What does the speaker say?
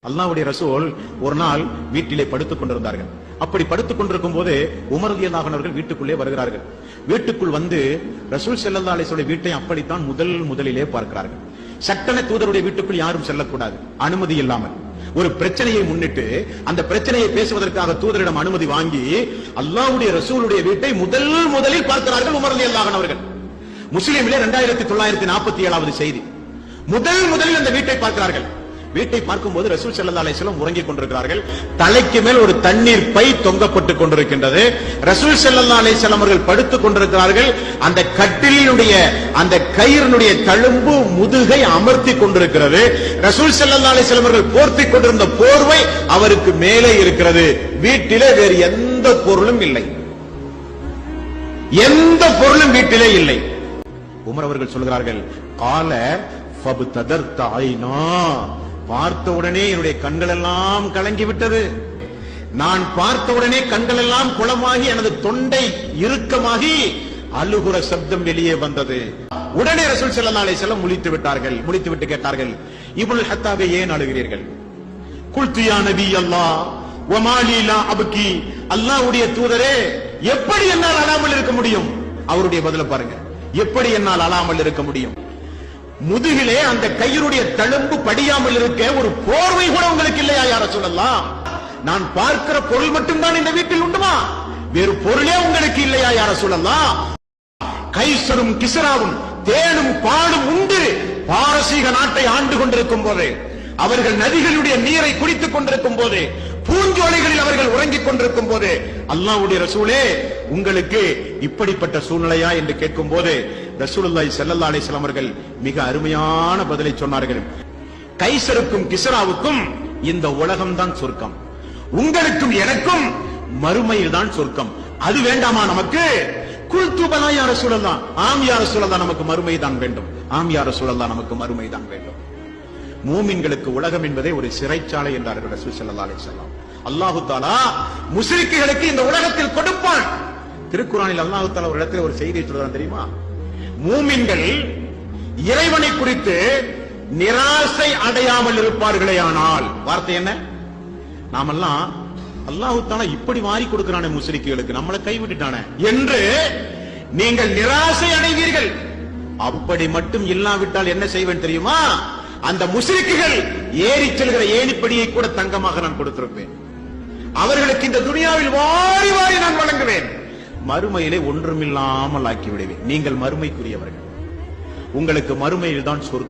அல்லாஹ்வுடைய ரசூல் ஒரு நாள் வீட்டிலே படுத்துக் கொண்டிருந்தார்கள். அப்படி படுத்துக் கொண்டிருக்கும் போது உமர் ரலியல்லாஹு அன்ஹு வீட்டுக்குள்ளே வருகிறார்கள். வீட்டுக்குள் வந்து ரசூல் ஸல்லல்லாஹு அலைஹி வஸல்லம் வீட்டை அப்படித்தான் முதலிலே பார்க்கிறார்கள். சட்டன தூதருடைய வீட்டுக்குள் யாரும் செல்லக்கூடாது, அனுமதி இல்லாமல். ஒரு பிரச்சனையை முன்னிட்டு அந்த பிரச்சனையை பேசுவதற்காக தூதரிடம் அனுமதி வாங்கி அல்லாஹ்வுடைய ரசூலுடைய வீட்டை முதலில் பார்க்கிறார்கள் உமர் ரலியல்லாஹு அன்ஹு அவர்கள். முஸ்லிமிலே 2947வது செய்தி. முதலில் அந்த வீட்டை பார்க்கிறார்கள். வீட்டை பார்க்கும் போது ரசூல் ஸல்லல்லாஹு அலைஹி வஸல்லம் உறங்கிக் கொண்டிருக்கிறார்கள். தலைக்கு மேல் ஒரு தண்ணீர் பை தொங்கப்பட்டுக் கொண்டிருக்கின்றது. ரசூல் ஸல்லல்லாஹு அலைஹி வஸல்லம் அவர்கள் படுத்துக் கொண்டிருக்கிறார்கள். அந்த கட்டிலினுடைய அந்த கயிறினுடைய தழும்பு முதுகை அமர்த்தி கொண்டிருக்கிறது. ரசூல் ஸல்லல்லாஹு அலைஹி வஸல்லம் அவர்கள் போர்த்திக் கொண்டிருந்த போர்வை அவருக்கு மேலே இருக்கிறது. வீட்டிலே வேறு எந்த பொருளும் இல்லை, எந்த பொருளும் வீட்டிலே இல்லை. உமர் அவர்கள் சொல்கிறார்கள், கால ஃபப்ததர்த ஐனா, பார்த்த உடனே என்னுடைய கண்கள் எல்லாம் கலங்கி விட்டது. நான் பார்த்த உடனே கண்கள் எல்லாம் குளமாகி எனது தொண்டை இறுக்கமாகி அழுகுற சப்தம் வெளியே வந்தது. உடனே ரசூல் ஸல்லல்லாஹு அலைஹி வஸல்லம் முழித்துவிட்டு கேட்டார்கள், இப்னுல் ஹத்தாபே ஏன் அழுகிறீர்கள்? குல்து யா நபி அல்லாஹ் வமா லீ லா அப்கி, அல்லாஹ்வுடைய தூதரே எப்படி என்னால் அழாமல் இருக்க முடியும்? அவருடைய பதில பாருங்க, எப்படி என்னால் அழாமல் இருக்க முடியும்? முதுகிலே அந்த கயிறுடைய தழும்பு படியாமல் இருக்க ஒரு போர்வை கூட உங்களுக்கு இல்லையா யா ரசூலல்லாஹ்? நான் பார்க்கிற பொருள் மட்டும்தான் இந்த வீட்டில் உண்டுமா? வேறு பொருளே உங்களுக்கு இல்லையா யா ரசூலல்லாஹ்? கைசரும் கிஸ்ராவும் தேனும் பாலும் உண்டு பாரசீக நாட்டை ஆண்டு கொண்டிருக்கும் போது, அவர்கள் நதிகளுடைய நீரை குடித்துக் கொண்டிருக்கும் போது, பூஞ்சோலைகளில் அவர்கள் உறங்கிக் கொண்டிருக்கும் போது, அல்லாஹ்வுடைய ரசூலே உங்களுக்கு இப்படிப்பட்ட சூழ்நிலையா என்று கேட்கும் போது ரசூலுல்லாஹி ஸல்லல்லாஹு அலைஹி வஸல்லம் அவர்கள் மிக அருமையான பதிலை சொன்னார்கள். கைசருக்கும் கிஸ்ராவுக்கும் இந்த உலகம்தான் சொர்க்கம், உங்களுக்கும் எனக்கும் மறுமையில் தான் சொர்க்கம். அது வேண்டாமா நமக்கு? குல்து பலா யா ரசூலல்லாஹ், ஆம் யா ரசூலல்லாஹ், நமக்கு மறுமை தான் வேண்டும். ஆம் யா ரசூலல்லாஹ், நமக்கு மறுமை தான் வேண்டும். மூமின்களுக்கு உலகம் என்பதே ஒரு சிறைச்சாலை என்றார்கள் ரசூல் ஸல்லல்லாஹு அலைஹி வஸல்லம். அல்லாஹ் தஆலா முஸ்லிக்குகளுக்கு இந்த உலகத்தில் கொடுப்பான். திருக்குர்ஆனில் அல்லாஹ் தஆலா ஒரு இடத்துல ஒரு செய்தியை சொல்றான் தெரியுமா? மூமின்கள் இறைவனை குறித்து நிராசை அடையாமல் இருப்பார்களே ஆனால், வார்த்தை என்ன? நாமெல்லாம் அல்லாஹ் தஆலா இப்படி வாரி கொடுக்கிறானே முஸ்லிக்குகளுக்கு, நம்மளை கைவிட்டுட்டானே என்று நீங்கள் நிராசை அடைவீர்கள். அப்படி மட்டும் இல்லாவிட்டால் என்ன செய்வேன் தெரியுமா? அந்த முஸ்லிக்குகள் ஏறி செல்கிற ஏணிப்படியை கூட தங்கமாக நான் கொடுத்திருப்பேன். அவர்களுக்கு இந்த துனியாவில் வாரி வாரி நான் வழங்குவேன். மறுமையிலே ஒன்றுமில்லாமல் ஆக்கி விடுவேன். நீங்கள் மறுமைக்குரியவர்கள், உங்களுக்கு மறுமையில் தான் சொர்க்கம்.